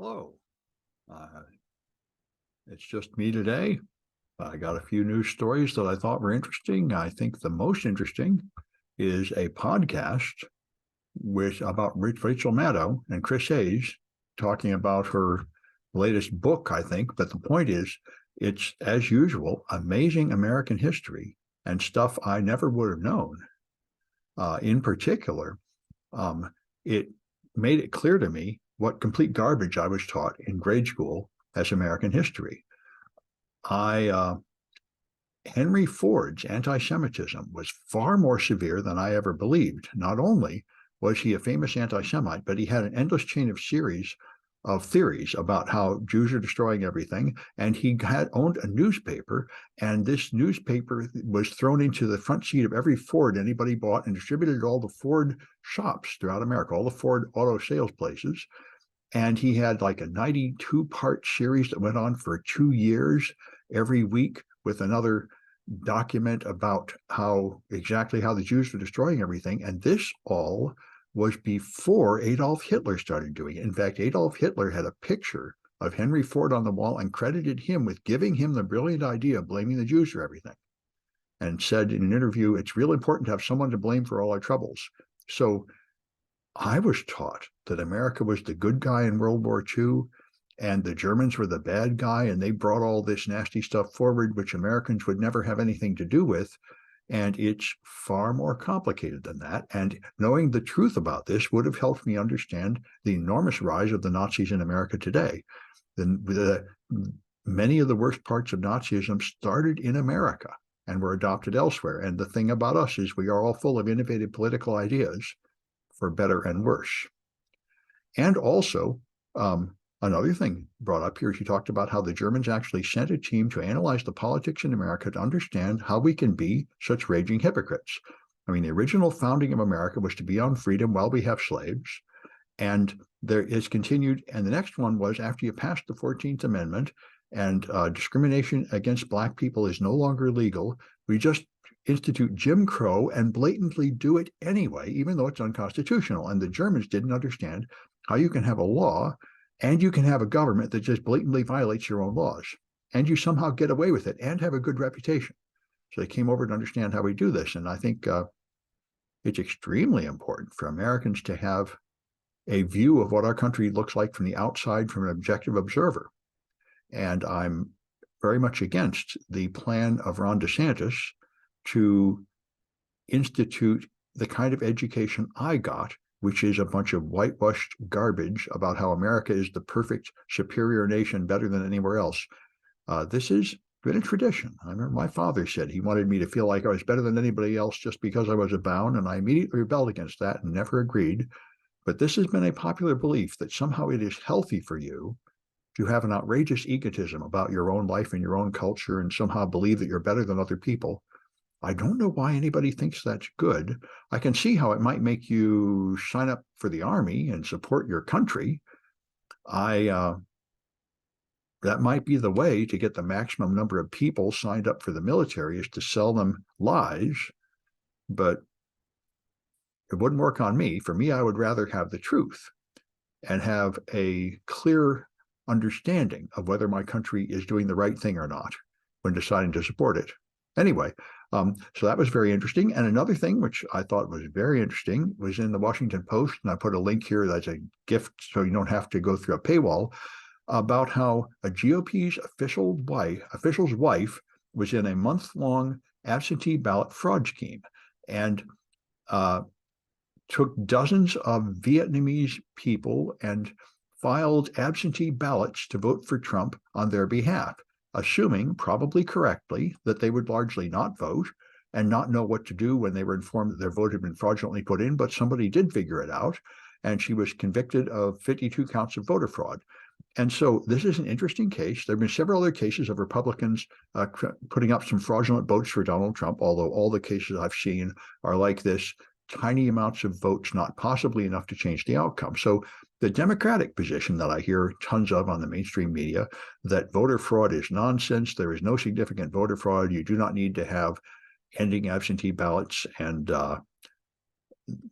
Hello. Uh, it's just me today. I got a few news stories that I thought were interesting. I think the most interesting is a podcast about Rachel Maddow and Chris Hayes talking about her latest book, I think. But the point is, it's, as usual, amazing American history and stuff I never would have known. In particular, it made it clear to me what complete garbage I was taught in grade school as American history. Henry Ford's anti-Semitism was far more severe than I ever believed. Not only was he a famous anti-Semite, but he had an endless chain of theories about how Jews are destroying everything. And he had owned a newspaper, and this newspaper was thrown into the front seat of every Ford anybody bought and distributed to all the Ford shops throughout America, all the Ford auto sales places. And he had like a 92-part series that went on for 2 years every week with another document about exactly how the Jews were destroying everything. And this all was before Adolf Hitler started doing it. In fact, Adolf Hitler had a picture of Henry Ford on the wall and credited him with giving him the brilliant idea of blaming the Jews for everything, and said in an interview, it's real important to have someone to blame for all our troubles. So I was taught that America was the good guy in World War II and the Germans were the bad guy, and they brought all this nasty stuff forward, which Americans would never have anything to do with. And it's far more complicated than that. And knowing the truth about this would have helped me understand the enormous rise of the Nazis in America today. Many of the worst parts of Nazism started in America and were adopted elsewhere. And the thing about us is we are all full of innovative political ideas, for better and worse. And also, another thing brought up here is you talked about how the Germans actually sent a team to analyze the politics in America to understand how we can be such raging hypocrites. I mean, the original founding of America was to be on freedom while we have slaves. And there is continued. And the next one was after you passed the 14th Amendment and discrimination against Black people is no longer legal, we just institute Jim Crow and blatantly do it anyway, even though it's unconstitutional. And the Germans didn't understand how you can have a law and you can have a government that just blatantly violates your own laws, and you somehow get away with it and have a good reputation. So they came over to understand how we do this. And I think it's extremely important for Americans to have a view of what our country looks like from the outside, from an objective observer. And I'm very much against the plan of Ron DeSantis to institute the kind of education I got, which is a bunch of whitewashed garbage about how America is the perfect, superior nation, better than anywhere else. This has been a tradition. I remember my father said he wanted me to feel like I was better than anybody else just because I was a Bound, and I immediately rebelled against that and never agreed. But this has been a popular belief that somehow it is healthy for you to have an outrageous egotism about your own life and your own culture and somehow believe that you're better than other people. I don't know why anybody thinks that's good. I can see how it might make you sign up for the army and support your country. That might be the way to get the maximum number of people signed up for the military, is to sell them lies, but it wouldn't work on me. For me, I would rather have the truth and have a clear understanding of whether my country is doing the right thing or not when deciding to support it. Anyway, so that was very interesting. And another thing which I thought was very interesting was in the Washington Post, and I put a link here that's a gift so you don't have to go through a paywall, about how a GOP's official's wife was in a month-long absentee ballot fraud scheme and took dozens of Vietnamese people and filed absentee ballots to vote for Trump on their behalf, assuming, probably correctly, that they would largely not vote and not know what to do when they were informed that their vote had been fraudulently put in, but somebody did figure it out, and she was convicted of 52 counts of voter fraud. And so this is an interesting case. There have been several other cases of Republicans putting up some fraudulent votes for Donald Trump, although all the cases I've seen are like this, tiny amounts of votes, not possibly enough to change the outcome. So the Democratic position that I hear tons of on the mainstream media, that voter fraud is nonsense, there is no significant voter fraud, you do not need to have ending absentee ballots and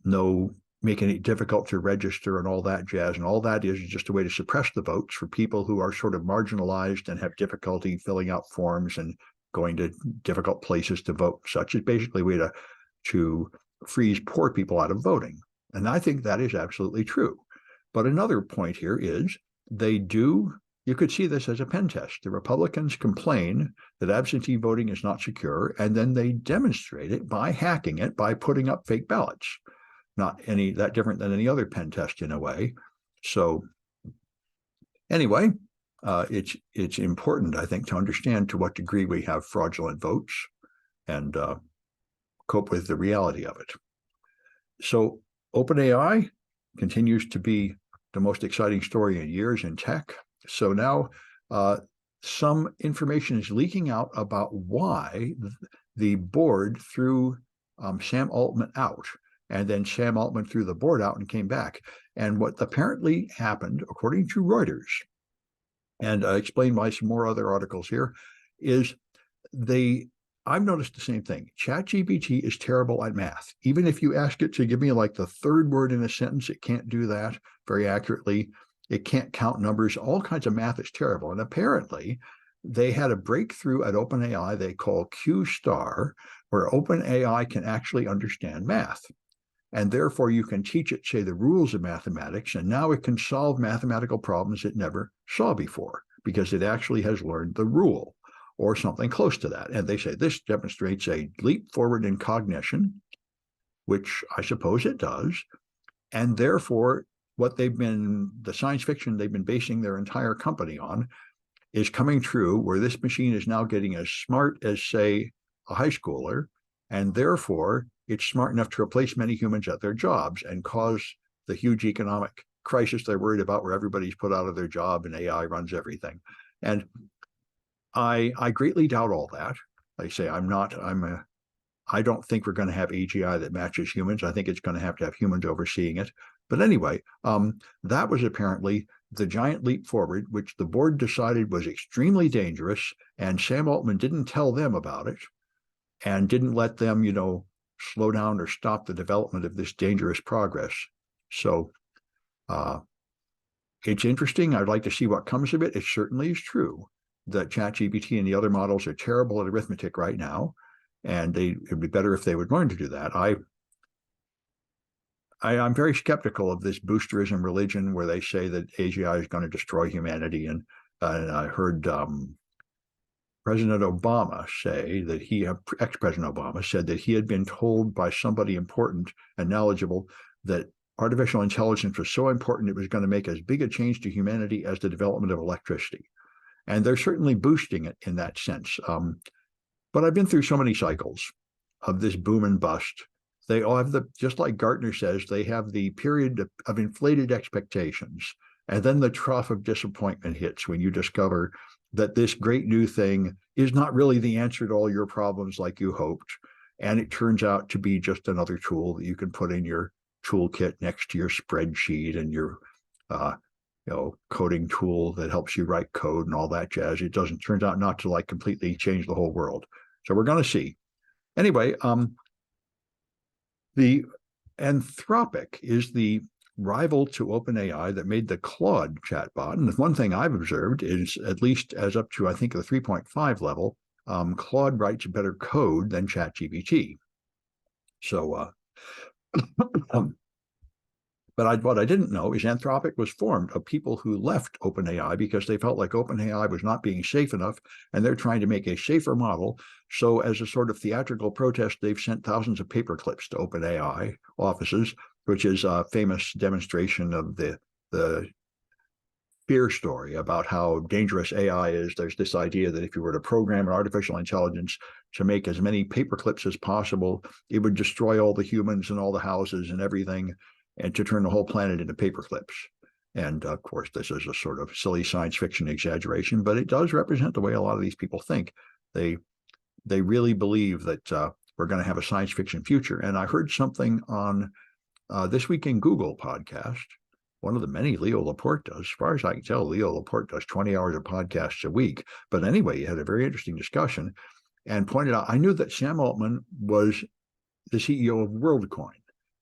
no making it difficult to register and all that jazz. And all that is just a way to suppress the votes for people who are sort of marginalized and have difficulty filling out forms and going to difficult places to vote. Such is basically a way to freeze poor people out of voting. And I think that is absolutely true. But another point here is you could see this as a pen test. The Republicans complain that absentee voting is not secure, and then they demonstrate it by hacking it, by putting up fake ballots. Not any that different than any other pen test in a way. So anyway, it's important, I think, to understand to what degree we have fraudulent votes and cope with the reality of it. So OpenAI continues to be the most exciting story in years in tech. So now some information is leaking out about why the board threw Sam Altman out. And then Sam Altman threw the board out and came back. And what apparently happened, according to Reuters, and explained by some more other articles here, is I've noticed the same thing. ChatGPT is terrible at math. Even if you ask it to give me like the third word in a sentence, it can't do that very accurately. It can't count numbers. All kinds of math is terrible. And apparently, they had a breakthrough at OpenAI they call Q star, where OpenAI can actually understand math. And therefore, you can teach it, say, the rules of mathematics, and now it can solve mathematical problems it never saw before because it actually has learned the rule or something close to that. And they say this demonstrates a leap forward in cognition, which I suppose it does. And therefore, the science fiction they've been basing their entire company on is coming true, where this machine is now getting as smart as, say, a high schooler, and therefore it's smart enough to replace many humans at their jobs and cause the huge economic crisis they're worried about, where everybody's put out of their job and AI runs everything. And I greatly doubt all that. Like I say, I don't think we're going to have AGI that matches humans. I think it's going to have humans overseeing it. But anyway, that was apparently the giant leap forward, which the board decided was extremely dangerous, and Sam Altman didn't tell them about it and didn't let them, slow down or stop the development of this dangerous progress. So it's interesting. I'd like to see what comes of it. It certainly is true that ChatGPT and the other models are terrible at arithmetic right now, and it'd be better if they would learn to do that. I'm very skeptical of this boosterism religion where they say that AGI is going to destroy humanity. And I heard President Obama say that ex-President Obama said that he had been told by somebody important and knowledgeable that artificial intelligence was so important it was going to make as big a change to humanity as the development of electricity. And they're certainly boosting it in that sense. But I've been through so many cycles of this boom and bust. They all have just like Gartner says, they have the period of inflated expectations. And then the trough of disappointment hits when you discover that this great new thing is not really the answer to all your problems like you hoped. And it turns out to be just another tool that you can put in your toolkit next to your spreadsheet and your coding tool that helps you write code and all that jazz. It turns out not to completely change the whole world. So we're going to see. Anyway, the Anthropic is the rival to OpenAI that made the Claude chatbot. And one thing I've observed is, at least as up to, I think, the 3.5 level, Claude writes better code than ChatGPT. So, but what I didn't know is Anthropic was formed of people who left OpenAI because they felt like OpenAI was not being safe enough, and they're trying to make a safer model. So as a sort of theatrical protest, they've sent thousands of paper clips to OpenAI offices, which is a famous demonstration of the fear story about how dangerous AI is. There's this idea that if you were to program an artificial intelligence to make as many paper clips as possible, it would destroy all the humans and all the houses and everything, and to turn the whole planet into paper clips. And of course, this is a sort of silly science fiction exaggeration, but it does represent the way a lot of these people think. They really believe that we're going to have a science fiction future. And I heard something on This Week in Google podcast, one of the many Leo Laporte does. As far as I can tell, Leo Laporte does 20 hours of podcasts a week. But anyway, he had a very interesting discussion and pointed out, I knew that Sam Altman was the CEO of WorldCoin.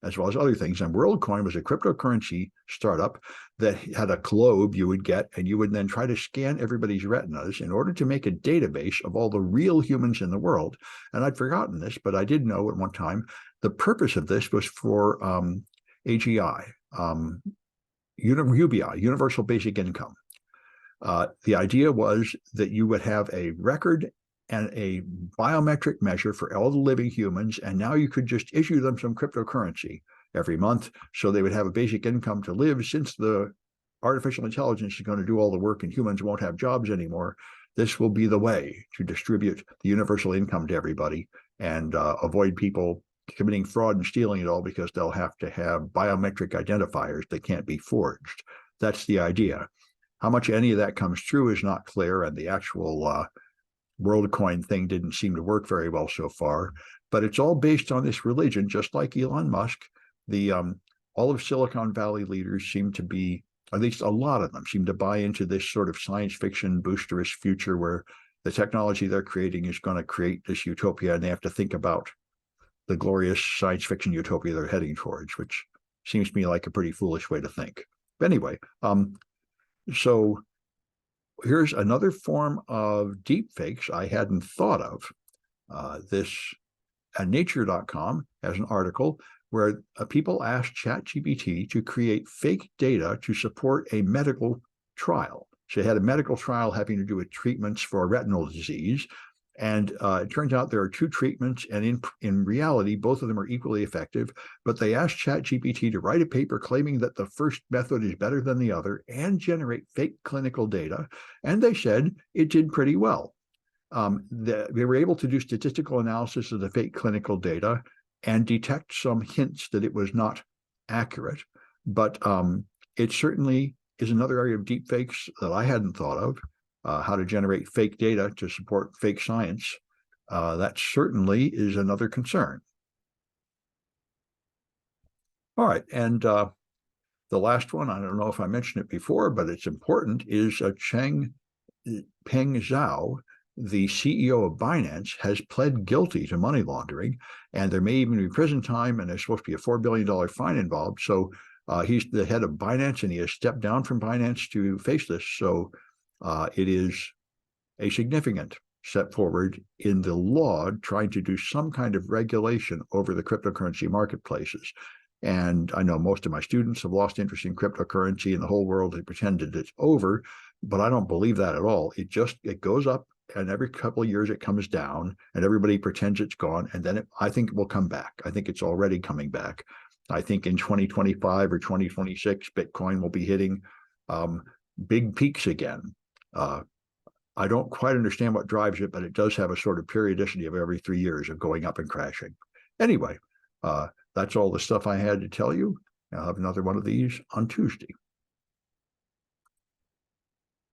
as well as other things. And WorldCoin was a cryptocurrency startup that had a globe you would get, and you would then try to scan everybody's retinas in order to make a database of all the real humans in the world. And I'd forgotten this, but I did know at one time the purpose of this was for AGI, UBI, Universal Basic Income. The idea was that you would have a record and a biometric measure for all the living humans, and now you could just issue them some cryptocurrency every month so they would have a basic income to live. Since the artificial intelligence is going to do all the work and humans won't have jobs anymore, this will be the way to distribute the universal income to everybody and avoid people committing fraud and stealing it all, because they'll have to have biometric identifiers that can't be forged. That's the idea. How much any of that comes true is not clear, and the actual WorldCoin thing didn't seem to work very well so far. But it's all based on this religion, just like Elon Musk. All of Silicon Valley leaders seem to be, at least a lot of them, seem to buy into this sort of science fiction boosterish future where the technology they're creating is going to create this utopia, and they have to think about the glorious science fiction utopia they're heading towards, which seems to me like a pretty foolish way to think. But anyway, so here's another form of deep fakes I hadn't thought of. Nature.com has an article where people asked ChatGPT to create fake data to support a medical trial. So they had a medical trial having to do with treatments for retinal disease. And it turns out there are two treatments, and in reality, both of them are equally effective. But they asked ChatGPT to write a paper claiming that the first method is better than the other and generate fake clinical data. And they said it did pretty well. They were able to do statistical analysis of the fake clinical data and detect some hints that it was not accurate. But it certainly is another area of deep fakes that I hadn't thought of. How to generate fake data to support fake science. That certainly is another concern. All right, and the last one, I don't know if I mentioned it before, but it's important, is Changpeng Zhao, the CEO of Binance, has pled guilty to money laundering, and there may even be prison time, and there's supposed to be a $4 billion fine involved. So he's the head of Binance, and he has stepped down from Binance to face this. So it is a significant step forward in the law trying to do some kind of regulation over the cryptocurrency marketplaces. And I know most of my students have lost interest in cryptocurrency, and the whole world has pretended it's over, but I don't believe that at all. It goes up, and every couple of years it comes down, and everybody pretends it's gone, and then I think it will come back. I think it's already coming back. I think in 2025 or 2026, Bitcoin will be hitting big peaks again. I don't quite understand what drives it, but it does have a sort of periodicity of every 3 years of going up and crashing. Anyway, that's all the stuff I had to tell you. I'll have another one of these on Tuesday.